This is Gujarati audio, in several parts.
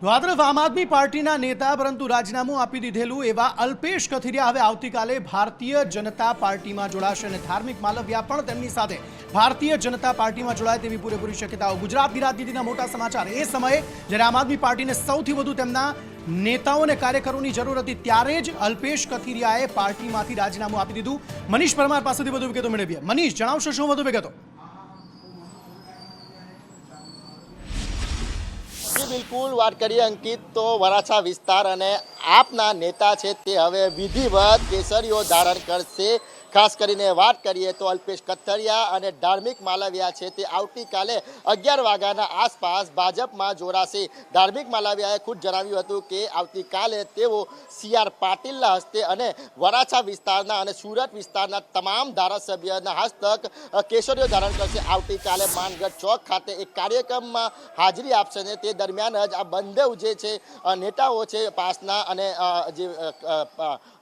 તરફ આમ આદમી પાર્ટીના નેતા પરંતુ રાજીનામું આપી દીધેલું એવા અલ્પેશ કથિરિયા હવે આવતીકાલે ભારતીય જનતા પાર્ટીમાં જોડાશે અને ધાર્મિક માલવ્યા પણ તેમની સાથે ભારતીય જનતા પાર્ટીમાં જોડાય તેવી પૂરેપૂરી શક્યતાઓ। ગુજરાતની રાજનીતિના મોટા સમાચાર એ સમયે જ્યારે આમ આદમી પાર્ટીને સૌથી વધુ તેમના નેતાઓ અને કાર્યકરોની જરૂર હતી ત્યારે જ અલ્પેશ કથિરિયાએ પાર્ટીમાંથી રાજીનામું આપી દીધું। મનીષ પરમાર પાસેથી વધુ વિગતો મેળવીએ। મનીષ, જણાવશો શું વધુ વિગતો? बिल्कुल बात करिए अंकित, तो वराछा विस्तार अने आपना नेता छे ते हवे विधिवत केसरीओ धारण करशे। खास करीने बात करिए तो अल्पेश कथरिया अने धार्मिक मालविया छे ते आवतीकाले 11 वाग्याना आसपास भाजपमां जोड़ाशे। धार्मिक मालवियाए खुद जणाव्युं हतुं के आवतीकाले तेओ CR पाटीलना हस्ते अने वराछा विस्तारना अने सूरत विस्तारना तमाम धारासभ्यना हस्तक केसरीओ धारण करशे। आवतीकाले मानगढ़ चौक खाते एक कार्यक्रममां हाजरी आपशे ने ते दरमियान ज आ बंधु जे छे नेताओ छे पासना अने जे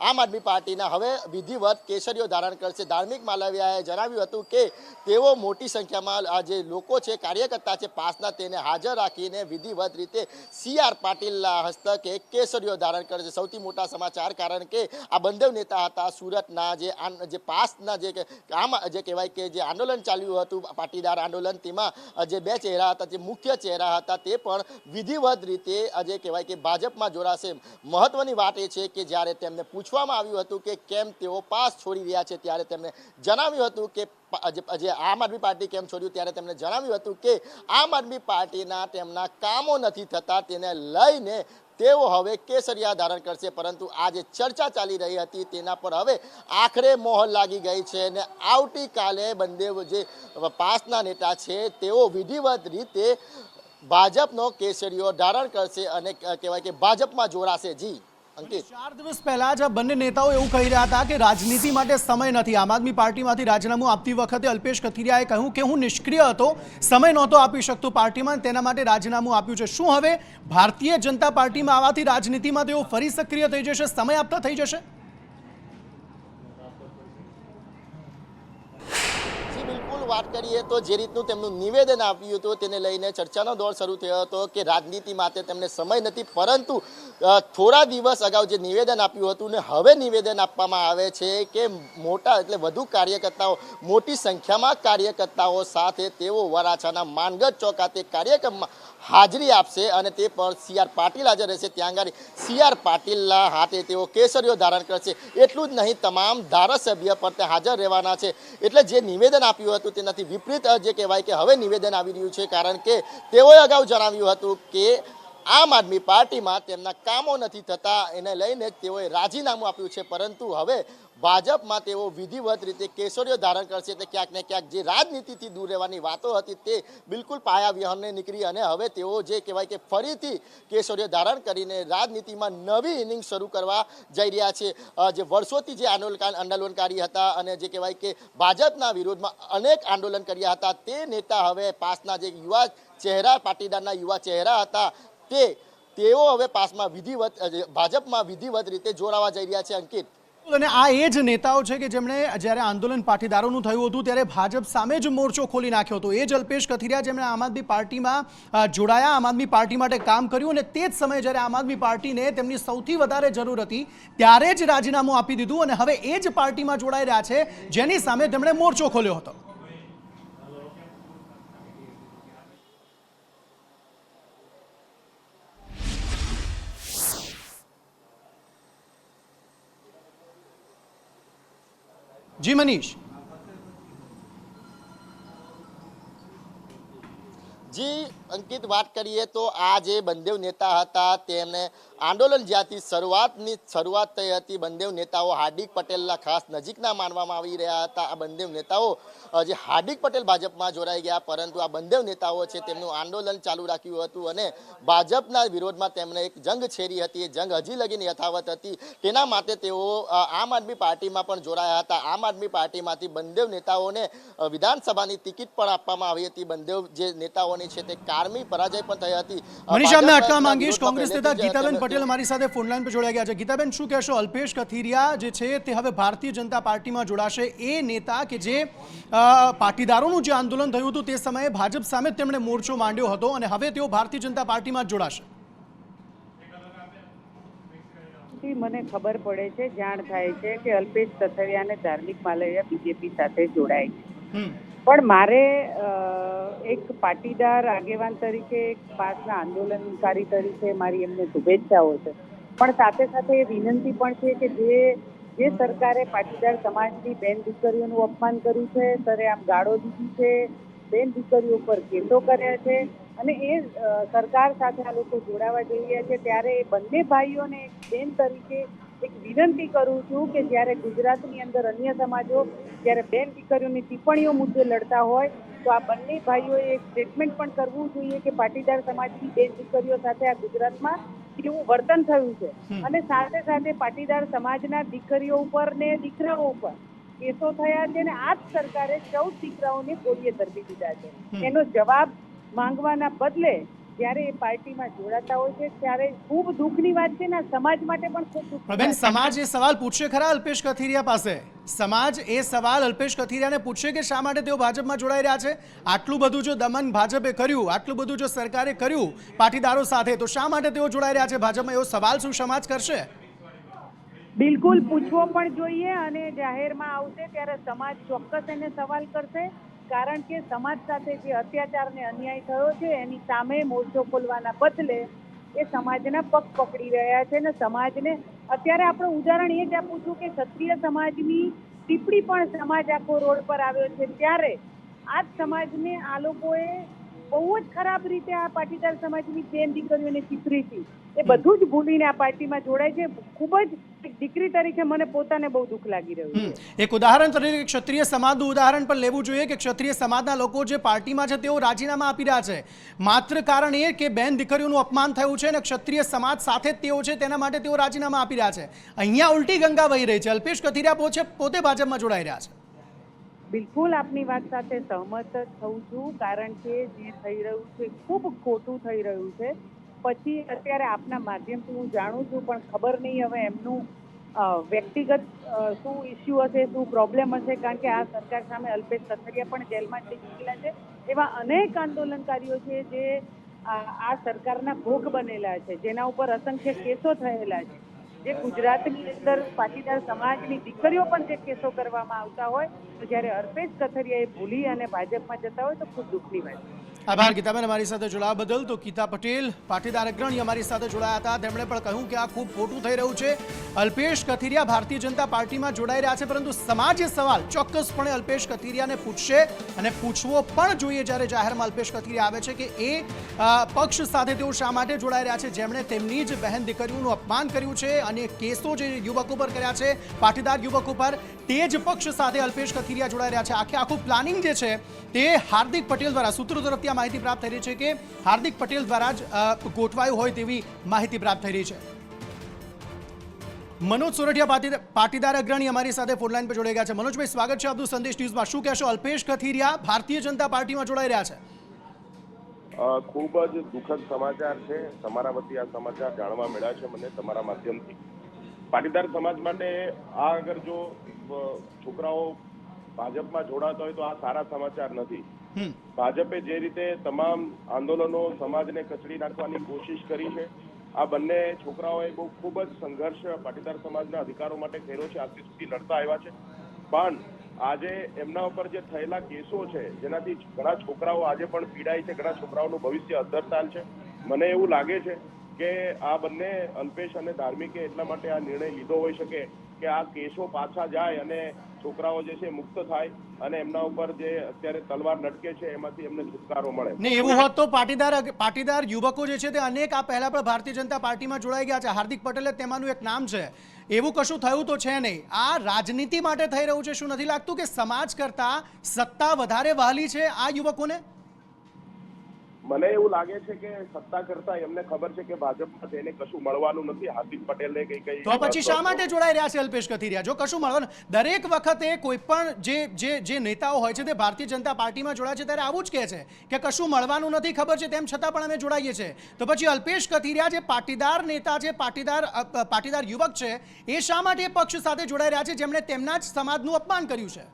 आम आदमी पार्टीना हवे विधिवत केसरीओ धारण करशे। धार्मिक मालवियाए जणाव्युं हतुं के तेओ मोटी संख्यामां आ जे लोको छे कार्यकर्ता छे पासना तेने हाजर राखीने विधिवत रीते CR पाटीलना हस्तके केसरीओ धारण करशे। सौथी मोटा समाचार, कारण के आ बंधु नेता हता सूरतना जे पासना जे आम जे कहेवाय के जे आंदोलन चाल्युं हतुं पाटीदार आंदोलन, तेमां जे बे चेहरा हता जे मुख्य चेहरा हता ते पण विधिवत रीते जे कहेवाय के भाजपमां जोड़ाशे। महत्वनी वात ए छे के ज्यारे तेमने पूछवामां आव्युं हतुं के केम तेओ पास छोड़ी रह्या छे त्यारे तेमणे जणाव्युं हतुं के जे आम आदमी पार्टी केम छोड्युं त्यारे तेमणे जणाव्युं हतुं के आम आदमी पार्टीना तेमना कामो नथी थता तेने लईने तेओ हवे केसरिया धारण करशे। परंतु आज चर्चा चाली रही हती तेना पर हवे आखरे मोहर लागी गई छे ने आवतीकाले बंधु जे पासना नेता छे तेओ विधिवत रीते भाजपनो केसरीओ धारण करशे अने कहेवाय के भाजपमां जोड़ाशे। जी अंकित, 4 દિવસ પહેલા જ બંને નેતાઓ એવું કહી રહ્યા હતા કે રાજનીતિ માટે સમય નથી। આમ આદમી પાર્ટીમાંથી રાજીનામું આપતી વખતે અલ્પેશ કથિરિયાએ કહ્યું કે હું નિષ્ક્રિય હતો, સમય નહોતો આપી શકતો પાર્ટીમાં, તેના માટે રાજીનામું આપ્યું છે। શું હવે ભારતીય જનતા પાર્ટીમાં આવવાથી રાજનીતિમાં તેઓ ફરી સક્રિય થઈ જશે, સમય આપતા થઈ જશે? વાત કરીએ તો જે રીતનું તેમનું નિવેદન આપ્યું હતું તેને લઈને ચર્ચાનો દોર શરૂ થયો હતો કે રાજનીતિ માટે તેમને સમય નથી, પરંતુ થોડા દિવસ અગાઉ જે નિવેદન આપ્યું હતું ને હવે નિવેદન આપવામાં આવે છે કે મોટા એટલે વધુ કાર્યકર્તાઓ, મોટી સંખ્યામાં કાર્યકર્તાઓ સાથે તેઓ વરાછાના માનગઢ ચોક ખાતે કાર્યક્રમમાં હાજરી આપશે અને તે પર CR પાટીલ હાજર રહેશે। ત્યાં આગળ CR પાટીલના હાથે તેઓ કેસરીઓ ધારણ કરશે। એટલું જ નહીં, તમામ ધારાસભ્ય પર તે હાજર રહેવાના છે। એટલે જે નિવેદન આપ્યું હતું તેનાથી વિપરીત જે કહેવાય કે હવે નિવેદન આવી રહ્યું છે, કારણ કે તેઓએ અગાઉ જણાવ્યું હતું કે આમ આદમી પાર્ટીમાં તેમના કામો નથી થતા, એને લઈને તેઓએ રાજીનામું આપ્યું છે, પરંતુ હવે ભાજપમાં તેઓ વિધિવત રીતે કેસરીઓ ધારણ કરશે। એટલે ક્યાંક ને ક્યાંક જે રાજનીતિથી દૂર રહેવાની વાતો હતી તે બિલકુલ પાયા વિહોરને નીકળી અને હવે તેઓ જે કહેવાય કે ફરીથી કેસરીઓ ધારણ કરીને રાજનીતિમાં નવી ઇનિંગ શરૂ કરવા જઈ રહ્યા છે। જે વર્ષોથી જે આંદોલનકારી હતા અને જે કહેવાય કે ભાજપના વિરોધમાં અનેક આંદોલન કર્યા હતા તે નેતા હવે પાસના જે યુવા ચહેરા, પાટીદારના યુવા ચહેરા હતા તેઓ હવે પાસમાં વિધિવત ભાજપમાં વિધિવત રીતે જોડાવા જઈ રહ્યા છે। અંકિત, અને આ એ જ નેતાઓ છે કે જેમણે જ્યારે આંદોલન પાટીદારોનું થયું હતું ત્યારે ભાજપ સામે જ મોરચો ખોલી નાખ્યો હતો। એ જ અલ્પેશ કથિરિયા જેમણે આમ આદમી પાર્ટીમાં જોડાયા, આમ આદમી પાર્ટી માટે કામ કર્યું અને તે જ સમયે જ્યારે આમ આદમી પાર્ટીને તેમની સૌથી વધારે જરૂર હતી ત્યારે જ રાજીનામું આપી દીધું અને હવે એ જ પાર્ટીમાં જોડાઈ રહ્યા છે જેની સામે તેમણે મોરચો ખોલ્યો હતો। जी मनीष, जी अंकित, बात करिए तो आज बंधु नेता हता तेमने आंदोलन ज्यांथी शरूआत थई हती बंधु नेताओ हार्दिक पटेलना खास नजीकना मानवामां आवी रह्या हता। आ बंधु नेताओ जे हार्दिक पटेल भाजपमां जोड़ाई गया, परंतु आ बंधु नेताओ छे तेमनुं आंदोलन चालू राख्युं हतुं अने भाजपना विरोधमां तेमणे एक जंग छेड़ी हती। ए जंग हजी लगीने यथावत हती, तेना माटे तेओ आम आदमी पार्टीमां पण जोड़ाया हता। आम आदमी पार्टीमांथी बंधु नेताओने विधानसभानी टिकिट पण आपवामां आवी हती। बंधु जे नेताओनी छे ते કારમી પરાજય પણ થઈ હતી। મનીષ, આપને અટકાવવા માંગીશ। કોંગ્રેસ નેતા ગીતાબેન પટેલ અમારી સાથે ફોન લાઈન પર જોડાઈ ગયા છે। ગીતાબેન, શું કહેશો? અલ્પેશ કથિરિયા જે છે તે હવે ભારતીય જનતા પાર્ટીમાં જોડાશે। એ નેતા કે જે પાટીદારોનું જે આંદોલન થયું હતું તે સમયે ભાજપ સામે તેમણે મોરચો માંડ્યો હતો અને હવે તેઓ ભારતીય જનતા પાર્ટીમાં જ જોડાશે। દિવસથી મને ખબર પડે છે, જાણ થાય છે કે અલ્પેશ કથિરિયા અને ધાર્મિક માલવિયા બીજેપી સાથે જોડાય છે. હમ પણ મારે એક પાટીદાર આગેવાન તરીકે, એક પાસના આંદોલનકારી તરીકે મારી એમને શુભેચ્છાઓ છે. પણ સાથે સાથે એ વિનંતી પણ છે કે જે સરકારે પાટીદાર સમાજની બેન દીકરીઓનું અપમાન કર્યું છે, સરેઆમ ગાળો દીધી છે, બેન દીકરીઓ પર કેસો કર્યા છે અને એ સરકાર સાથે આ લોકો જોડાવા જઈ રહ્યા છે, ત્યારે એ બંને ભાઈઓને એક બેન તરીકે એક વિનંતી કરું છું કે જ્યારે ગુજરાતની અંદર અન્ય સમાજો જ્યારે બેન દીકરીઓની ટિપ્પણીઓ મુદ્દે લડતા હોય તો આ બંને ભાઈઓએ એક સ્ટેટમેન્ટ પણ કરવું જોઈએ કે પાટીદાર સમાજની બેન દીકરીઓ સાથે આ ગુજરાતમાં કેવું વર્તન થયું છે અને સાથે સાથે પાટીદાર સમાજના દીકરીઓ ઉપર ને દીકરાઓ ઉપર કેસો થયા છે અને આ જ સરકારે 14 દીકરાઓને ગોળીએ ધરબી દીધા છે. એનો જવાબ માંગવાના બદલે જ્યારે એ પાર્ટીમાં જોડાતા હોય છે ત્યારે ખૂબ દુઃખની વાત છે ને સમાજ માટે પણ ખૂબ દુઃખની બેન, વાત છે. સમાજ એ સવાલ પૂછશે ખરા અલ્પેશ કથિરિયા પાસે? સમાજ એ સવાલ અલ્પેશ કથિરિયાને પૂછશે કે શા માટે તેઓ ભાજપમાં જોડાઈ રહ્યા છે? આટલું બધું જો દમન ભાજપે કર્યું, આટલું બધું જો સરકારે કર્યું પાટીદારો સાથે, તો શા માટે તેઓ જોડાઈ રહ્યા છે ભાજપમાં? એવો સવાલ શું સમાજ કરશે? બિલકુલ પૂછવો પણ જોઈએ અને જાહેરમાં આવશે ત્યારે સમાજ ચોક્કસ એને સવાલ કરશે, કારણ કે સમાજ સાથે જે અત્યાચાર ને અન્યાય થયો છે એની સામે મોરચો ખોલવાના બદલે એ સમાજના પગ પકડી રહ્યા છે અને સમાજને અત્યારે આપણે ઉદાહરણ એ જ આપું છું કે ક્ષત્રિય સમાજની ટીપડી પણ સમાજ આખો રોડ પર આવ્યો છે, ત્યારે આ જ સમાજને આ લોકોએ બહુ જ ખરાબ રીતે આ પાટીદાર સમાજની બેન દીકરીઓને ચીતરી હતી. એ બધું જ ભૂલીને આ પાર્ટીમાં જોડાય છે. ખૂબ જ એક દીકરી તરીકે મને પોતાને બહુ દુઃખ લાગી રહ્યું છે. એક ઉદાહરણ તરીકે ક્ષત્રિય સમાજનું ઉદાહરણ પણ લેવું જોઈએ કે ક્ષત્રિય સમાજના લોકો જે પાર્ટીમાં છે તેઓ રાજીનામા આપી રહ્યા છે માત્ર કારણ એ કે બેન દીકરીઓનું અપમાન થયું છે અને ક્ષત્રિય સમાજ સાથે જ તેઓ છે તેના માટે તેઓ રાજીનામા આપી રહ્યા છે. અહીંયા ઉલટી ગંગા વહી રહી છે. અલ્પેશ કથિરિયા પોતે ભાજપમાં જોડાઈ રહ્યા છે. બિલકુલ આપની વાત સાથે સહમત થઉં છું, કારણ કે જે થઈ રહ્યું છે ખૂબ ખોટું થઈ રહ્યું છે. પછી અત્યારે આપના માધ્યમથી હું જાણું છું, પણ ખબર નહીં હવે એમનું વ્યક્તિગત શું ઇસ્યુ હશે, શું પ્રોબ્લેમ હશે, કારણ કે આ સરકાર સામે અલ્પેશ કથિરિયા પણ જેલમાં જઈ ચૂકેલા છે. એવા અનેક આંદોલનકારીઓ છે જે આ સરકારના ભોગ બનેલા છે, જેના ઉપર અસંખ્ય કેસો થયેલા છે. જે ગુજરાતની અંદર પાટીદાર સમાજની દીકરીઓ પણ જે કેસો કરવામાં આવતા હોય, તો જ્યારે અલ્પેશ કથિરિયા એ ભૂલી અને ભાજપમાં જતા હોય તો ખૂબ દુઃખની વાત છે. આભાર ગીતાબેન અમારી સાથે જોડાવા બદલ. તો ગીતા પટેલ પાટીદાર અગ્રણી અમારી સાથે જોડાયા હતા. તેમણે પણ કહ્યું કે આ ખૂબ ખોટું થઈ રહ્યું છે. અલ્પેશ કથિરિયા ભારતીય જનતા પાર્ટીમાં જોડાઈ રહ્યા છે, પરંતુ સમાજ એ સવાલ ચોક્કસપણે અલ્પેશ કથિરિયાને પૂછશે અને પૂછવો પણ જોઈએ જ્યારે જાહેરમાં અલ્પેશ કથિરિયા આવે છે કે એ પક્ષ સાથે તેઓ શા માટે જોડાઈ રહ્યા છે જેમણે તેમની જ બહેન દીકરીઓનું અપમાન કર્યું છે અને કેસો જે યુવકો પર કર્યા છે, પાટીદાર યુવકો પર, તે જ પક્ષ સાથે અલ્પેશ કથિરિયા જોડાઈ રહ્યા છે. આખું પ્લાનિંગ જે છે તે હાર્દિક પટેલ દ્વારા સૂત્રો તરફથી માહિતી પ્રાપ્ત થઈ રહી છે કે હાર્દિક પટેલ દ્વારા જ ગોઠવાયું હોય તેવી માહિતી પ્રાપ્ત થઈ રહી છે. મનોજ સોરઠિયા પાટીદાર અગ્રણી અમારી સાથે ફોનલાઈન પર જોડાઈ ગયા છે. મનોજભાઈ, સ્વાગત છે આપનું સંદેશ ન્યૂઝમાં. શું કહેશો? અલ્પેશ કથિરિયા ભારતીય જનતા પાર્ટીમાં જોડાઈ રહ્યા છે. ખૂબ જ દુઃખદ સમાચાર છે. તમારા વતી આ સમાચાર જાણવા મળ્યા છે મને તમારા માધ્યમથી. પાટીદાર સમાજ માટે આ અગર જો છોકરાઓ ભાજપમાં જોડાતા હોય તો આ સારા સમાચાર નથી. ભાજપે જે રીતે તમામ આંદોલનો સમાજને કચડી નાખવાની કોશિશ કરી છે, આ બંને છોકરાઓએ બહુ ખૂબ જ સંઘર્ષ પાટીદાર સમાજના અધિકારો માટે કર્યો છે, આજ સુધી લડતા આવ્યા છે. પણ આજે એમના ઉપર જે થયેલા કેસો છે જેનાથી ઘણા છોકરાઓ આજે પણ પીડાય છે, ઘણા છોકરાઓનું ભવિષ્ય અધ્ધરતાલ છે. મને એવું લાગે છે કે આ બંને અલ્પેશ અને ધાર્મિકે એટલા માટે આ નિર્ણય લીધો હોઈ શકે કે આ કેસો પાછા જાય અને છોકરાઓ જે છે મુક્ત થાય અને એમના ઉપર જે અત્યારે તલવાર લટકે છે એમાંથી એમને છુટકારો મળે. ને એવું હોત તો પાટીદાર યુવકો જે છે તે અનેક આ પહેલા પણ ભારતીય જનતા પાર્ટીમાં જોડાઈ ગયા છે. હાર્દિક પટેલ તેમાંનું એક નામ છે. એવું કશું થયું તો છે નહીં. આ રાજનીતિ માટે થઈ રહ્યું છે. શું નથી લાગતું કે સમાજ કરતા સત્તા વધારે વહાલી છે આ યુવકોને? મને એવું લાગે છે કે સત્તા કરતા એમને ખબર છે કે ભાજપમાં તેને કશું મળવાનું નથી. હાર્દિક પટેલને કઈ તો પછી શા માટે જોડાઈ રહ્યા છે અલ્પેશ કથિરિયા? જો કશું મળવાનું, દરેક વખતે કોઈ પણ જે નેતાઓ હોય છે તે ભારતીય જનતા પાર્ટીમાં જોડાય છે ત્યારે આવું જ કહે છે કે કશું મળવાનું નથી, ખબર છે, તેમ છતાં પણ અમે જોડાઈએ છીએ. તો પછી અલ્પેશ કથિરિયા જે પાટીદાર નેતા છે, પાટીદાર યુવક છે, એ શા માટે એ પક્ષ સાથે જોડાઈ રહ્યા છે જેમણે તેમના જ સમાજનું અપમાન કર્યું છે?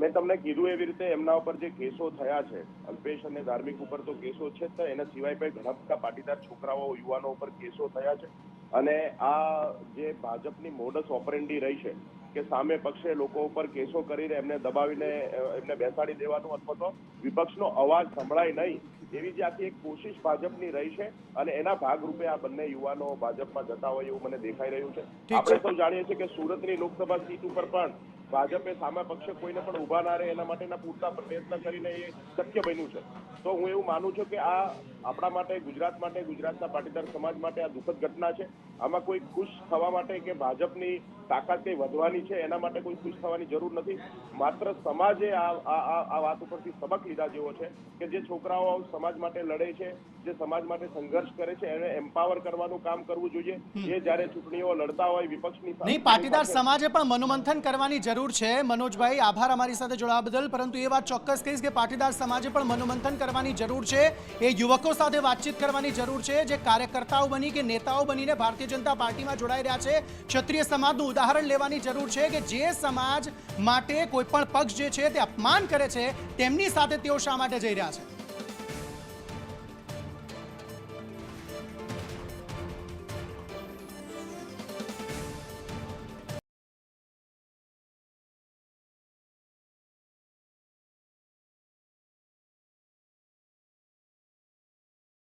મેં તમને કીધું એવી રીતે એમના ઉપર જે કેસો થયા છે, અલ્પેશ અને ધાર્મિક ઉપર તો કેસો છે જ, એના સિવાય પણ ઘણા બધા પાટીદાર છોકરાઓ યુવાનો ઉપર કેસો થયા છે. અને આ જે ભાજપની મોડસ ઓપરેન્ડી રહી છે કે સામે પક્ષે લોકો ઉપર કેસો કરીને એમને દબાવીને એમને બેસાડી દેવાનું અથવા તો વિપક્ષનો અવાજ સંભળાય નહીં એવી જે આખી એક કોશિશ ભાજપની રહી છે અને એના ભાગરૂપે આ બંને યુવાનો ભાજપમાં જતા હોય એવું મને દેખાઈ રહ્યું છે. આપણે સૌ જાણીએ છીએ કે સુરતની લોકસભા સીટ ઉપર પણ ભાજપે સામે પક્ષે કોઈને પણ ઉભા ના રહે એના માટેના પૂરતા પ્રયત્ન કરીને એ શક્ય બન્યું છે. તો હું એવું માનું છું કે આ આપણા માટે, ગુજરાત માટે, ગુજરાતના પાટીદાર સમાજ માટે આ દુઃખદ ઘટના છે. આમાં કોઈ ખુશ થવા માટે કે ભાજપની તાકાત કઈ વધવાની છે એના માટે કોઈ ખુશ થવાની જરૂર નથી. માત્ર સમાજે આ વાત ઉપરથી સબક લીધા જેવો છે કે જે છોકરાઓ સમાજ માટે લડે છે, જે સમાજ માટે સંઘર્ષ કરે છે, એને એમ્પાવર કરવાનું કામ કરવું જોઈએ. એ જ્યારે ચૂંટણીઓ લડતા હોય વિપક્ષની નહીં, પાટીદાર સમાજે પણ મનોમંથન કરવાની જરૂર છે. મનોજભાઈ, આભાર અમારી સાથે જોડાવા બદલ. પરંતુ એ વાત ચોક્કસ કહીશ કે પાટીદાર સમાજે પણ મનોમંથન કરવાની જરૂર છે. એ યુવકો સાથે વાતચીત કરવાની જરૂર છે જે કાર્યકર્તાઓ બની કે નેતાઓ બનીને ભારતીય જનતા પાર્ટીમાં જોડાઈ રહ્યા છે. ક્ષત્રિય સમાજનું ઉદાહરણ લેવાની જરૂર છે કે જે સમાજ માટે કોઈ પણ પક્ષ જે છે તે અપમાન કરે છે તેમની સાથે તેઓ શા માટે જઈ રહ્યા છે.